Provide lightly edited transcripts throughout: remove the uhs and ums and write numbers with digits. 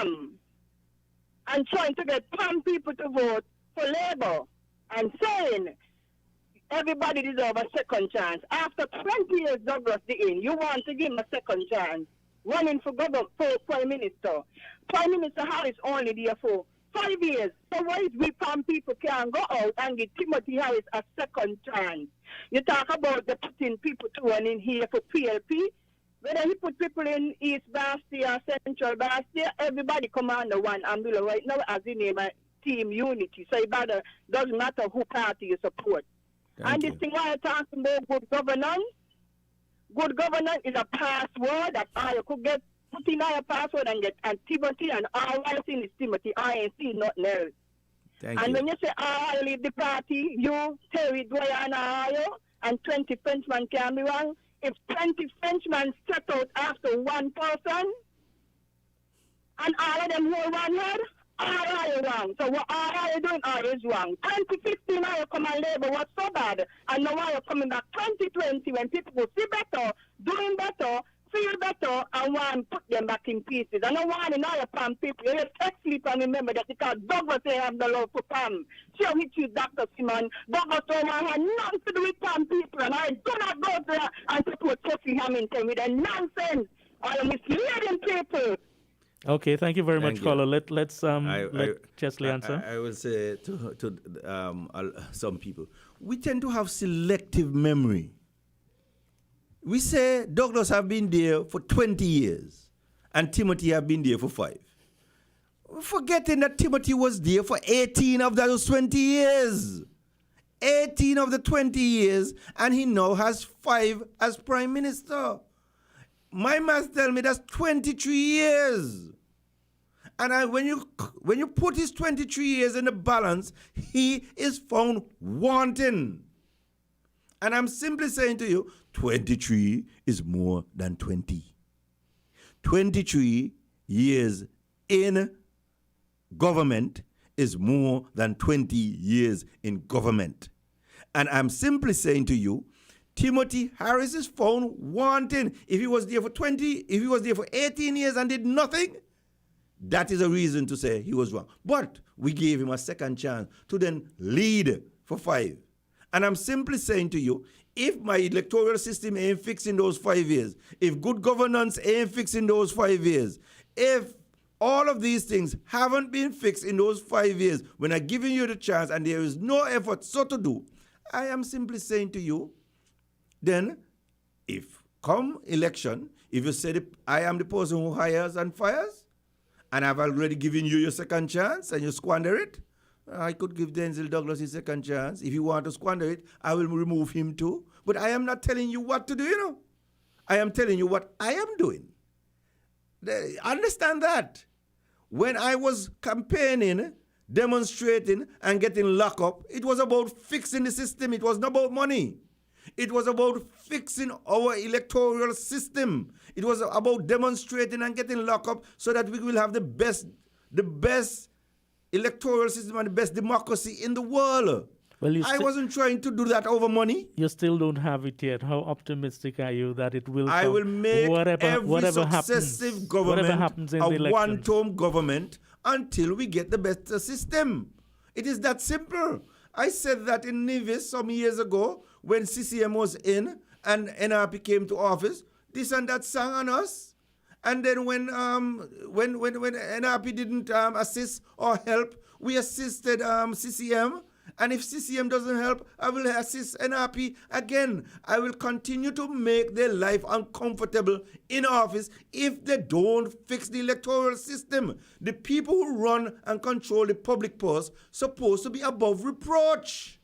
PAM and trying to get PAM people to vote for Labour and saying everybody deserves a second chance. After 20 years, Douglas Dean, you want to give him a second chance. Running for government, for Prime Minister. Prime Minister Harris only there for 5 years. So why is we PAM people can go out and give Timothy Harris a second chance? You talk about the putting people to one in here for PLP. Whether he put people in East Bastia, Central Bastia, everybody come under one umbrella right now as the name Team Unity. So it doesn't matter who party you support. Thank you. This thing why I'm talking about good governance is a password that I could get put in your password and get and Timothy and all I see is Timothy. I ain't see nothing else. Thank and you. when you say I leave the party, you Terry Dwyer and I and 20 Frenchmen can be wrong. If 20 Frenchmen set out after one person and all of them hold one head, all are you wrong. So what all are you doing all is wrong. 2015 are you come and Labour was so bad. And now are you coming back 2020 when people will see better, doing better, feel better, and want to put them back in pieces. And I want in all your PAM people, you take sleep and remember that because Douglas they have the love for PAM. So with you, Dr. Simon, Douglas don't have nothing to do with PAM people, and I do not go there and support Sophie Hamilton with a nonsense. I am misleading people. Okay, thank you very Thank much, you. caller. Let's let Chesley answer. I will say to some people, we tend to have selective memory. We say Douglas have been there for 20 years and Timothy have been there for 5. We're forgetting that Timothy was there for 18 of those 20 years. 18 of the 20 years, and he now has 5 as Prime Minister. My math tell me that's 23 years. And when you put his 23 years in the balance, he is found wanting. And I'm simply saying to you, 23 is more than 20. 23 years in government is more than 20 years in government. And I'm simply saying to you, Timothy Harris is found wanting. If he was there for 18 years and did nothing, that is a reason to say he was wrong. But we gave him a second chance to then lead for 5. And I'm simply saying to you, if my electoral system ain't fixed in those 5 years, if good governance ain't fixed in those 5 years, if all of these things haven't been fixed in those 5 years, when I'm giving you the chance and there is no effort so to do, I am simply saying to you, then if come election, if you say I am the person who hires and fires, and I've already given you your second chance and you squander it, I could give Denzil Douglas his second chance. If you want to squander it, I will remove him too. But I am not telling you what to do, you know. I am telling you what I am doing. Understand that. When I was campaigning, demonstrating, and getting locked up, it was about fixing the system. It was not about money. It was about fixing our electoral system. It was about demonstrating and getting locked up so that we will have the best electoral system and the best democracy in the world. Well, I wasn't trying to do that over money. You still don't have it yet. How optimistic are you that it will I come? will make every whatever successive government happens in the a elections. one-term government until we get the best system. It is that simple. I said that in Nevis some years ago when CCM was in and NRP came to office. This and that sang on us. And then when NRP didn't assist or help, we assisted CCM. And if CCM doesn't help, I will assist NRP again. I will continue to make their life uncomfortable in office if they don't fix the electoral system. The people who run and control the public purse supposed to be above reproach.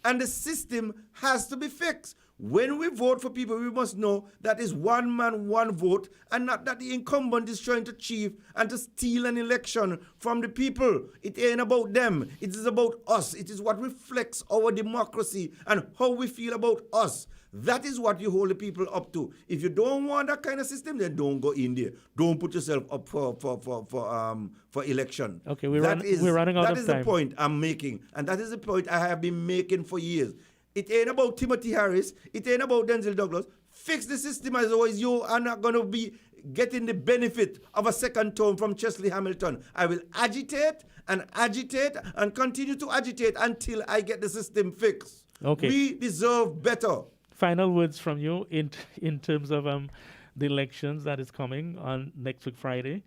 And the system has to be fixed. When we vote for people, we must know that is one man, one vote, and not that the incumbent is trying to cheat and to steal an election from the people. It ain't about them. It is about us. It is what reflects our democracy and how we feel about us. That is what you hold the people up to. If you don't want that kind of system, then don't go in there. Don't put yourself up for election. Okay, we're running out of time. That is the point I'm making, and that is the point I have been making for years. It ain't about Timothy Harris. It ain't about Denzil Douglas. Fix the system, as always. You are not going to be getting the benefit of a second term from Chesley Hamilton. I will agitate and continue to agitate until I get the system fixed. Okay. We deserve better. Final words from you in terms of the elections that is coming on next week Friday.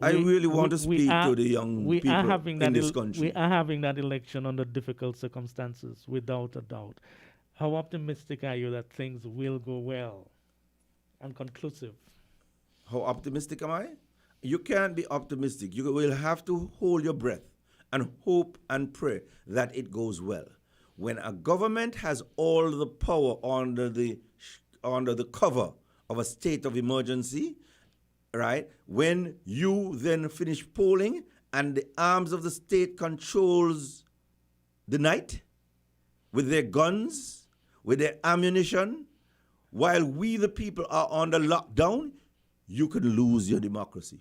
I really want to speak to the young people in this country. We are having that election under difficult circumstances, without a doubt. How optimistic are you that things will go well and conclusive? How optimistic am I? You can't be optimistic. You will have to hold your breath and hope and pray that it goes well. When a government has all the power under the cover of a state of emergency, right? When you then finish polling and the arms of the state controls the night with their guns, with their ammunition, while we the people are under lockdown, you could lose your democracy.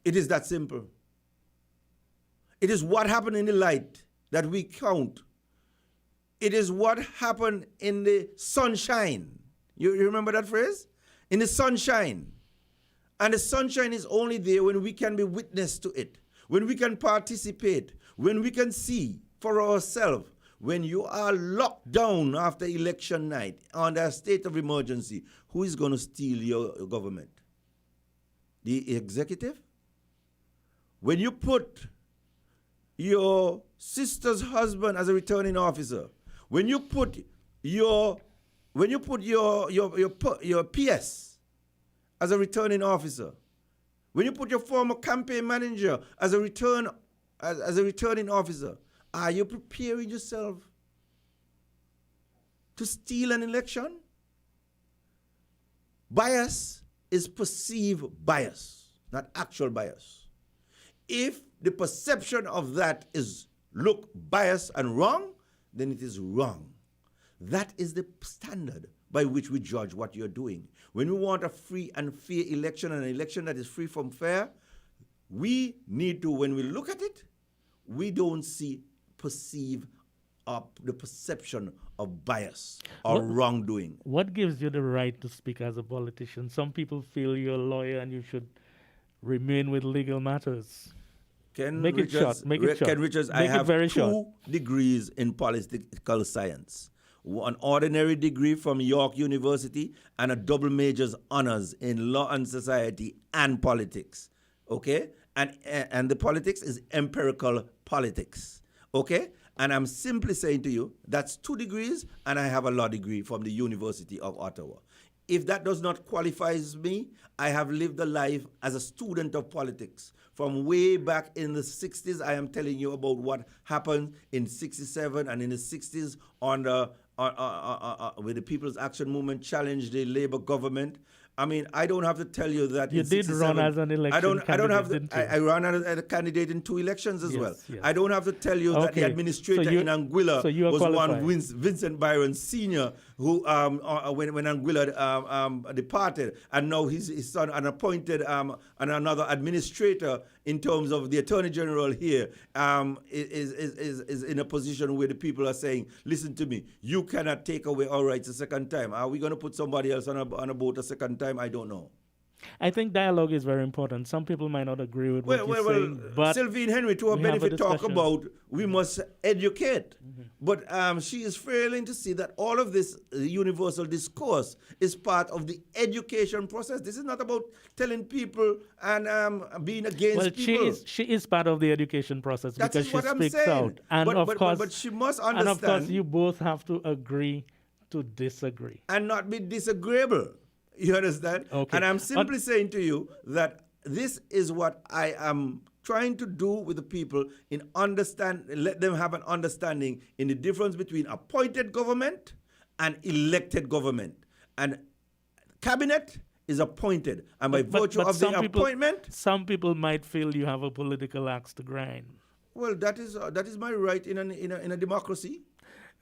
It is that simple. It is what happened in the light that we count. It is what happened in the sunshine. You remember that phrase? In the sunshine. And the sunshine is only there when we can be witness to it, when we can participate, when we can see for ourselves. When you are locked down after election night under a state of emergency, who is going to steal your government? The executive? When you put your sister's husband as a returning officer, when you put your PS as a returning officer, when you put your former campaign manager as a returning officer, are you preparing yourself to steal an election? Bias is perceived bias, not actual bias. If the perception of that is look biased and wrong, then it is wrong. That is the standard by which we judge what you're doing. When we want a free and fair election, an election that is free from fair, we need to, when we look at it, we don't perceive the perception of bias or wrongdoing. What gives you the right to speak as a politician? Some people feel you're a lawyer and you should remain with legal matters. Ken Make it short. Ken Richards, I have 2 degrees in political science. An ordinary degree from York University and a double major's honors in law and society and politics. Okay? And the politics is empirical politics. Okay? And I'm simply saying to you, that's 2 degrees, and I have a law degree from the University of Ottawa. If that does not qualify me, I have lived a life as a student of politics. From way back in the 60s, I am telling you about what happened in 67 and in the 60s where the People's Action Movement challenged the Labour government. I mean, I don't have to tell you that you did run as an election candidate. I ran as a candidate in 2 elections as well. Yes. I don't have to tell you that the administrator in Anguilla was qualified. One Vincent Byron Sr., who when Anguilla departed, and now his son appointed another administrator in terms of the Attorney General here is in a position where the people are saying, listen to me, you cannot take away our rights a second time. Are we going to put somebody else on a boat a second time? I don't know. I think dialogue is very important. Some people might not agree with what you're saying, but Sylvine Henry, to her benefit, talk about we must educate. Mm-hmm. But she is failing to see that all of this universal discourse is part of the education process. This is not about telling people and being against people. Well, she is part of the education process because she speaks out. And but she must understand. And of course, you both have to agree to disagree. And not be disagreeable. You understand? Okay. And I'm simply saying to you that this is what I am trying to do with the people let them have an understanding in the difference between appointed government and elected government. And cabinet is appointed. And by virtue of the appointment... Some people might feel you have a political axe to grind. Well, that is my right in a democracy.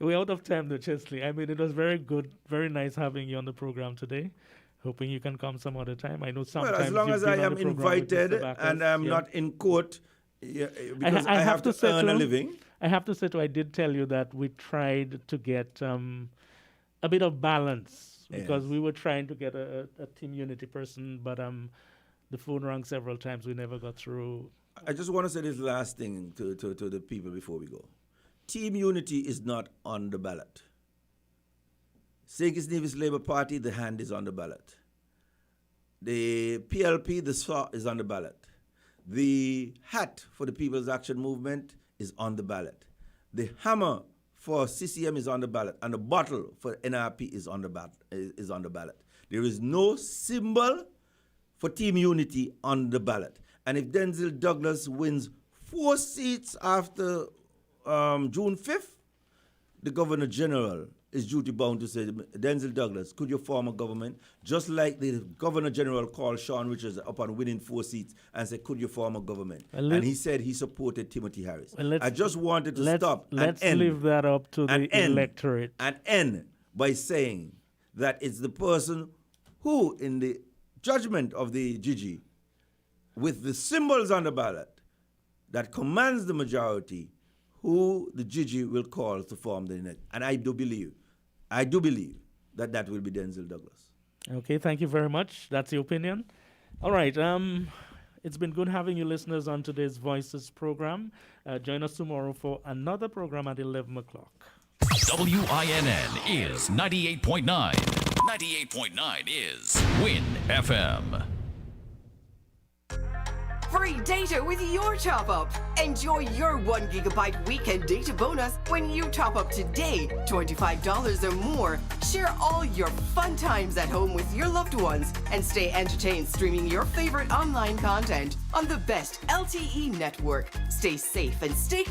We're out of time, though, Chesley. I mean, it was very good, very nice having you on the program today. Hoping you can come some other time. I know sometimes. Well, as long as I am invited and I'm not in court, because I have to earn a living. I have to say, too, I did tell you that we tried to get a bit of balance because we were trying to get a Team Unity person, but the phone rang several times. We never got through. I just want to say this last thing to the people before we go. Team Unity is not on the ballot. St. Kitts Nevis Labour Party, the hand is on the ballot. The PLP, the SAW, is on the ballot. The hat for the People's Action Movement is on the ballot. The hammer for CCM is on the ballot, and the bottle for NRP is on the ballot. There is no symbol for Team Unity on the ballot. And if Denzil Douglas wins 4 seats after June 5th, the Governor General is duty bound to say, Denzil Douglas, could you form a government? Just like the Governor General called Sean Richards upon winning 4 seats and said, could you form a government? And he said he supported Timothy Harris. I just wanted to stop Let's leave that up to the electorate. And end by saying that it's the person who, in the judgment of the Gigi, with the symbols on the ballot, that commands the majority, who the Gigi will call to form the next. And I do believe that that will be Denzil Douglas. Okay, thank you very much. That's your opinion. All right. It's been good having you listeners on today's Voices program. Join us tomorrow for another program at 11 o'clock. WINN is 98.9. 98.9 is Win FM. Free data with your top up. Enjoy your 1 gigabyte weekend data bonus when you top up today, $25 or more. Share all your fun times at home with your loved ones and stay entertained streaming your favorite online content on the best LTE network. Stay safe and stay connected.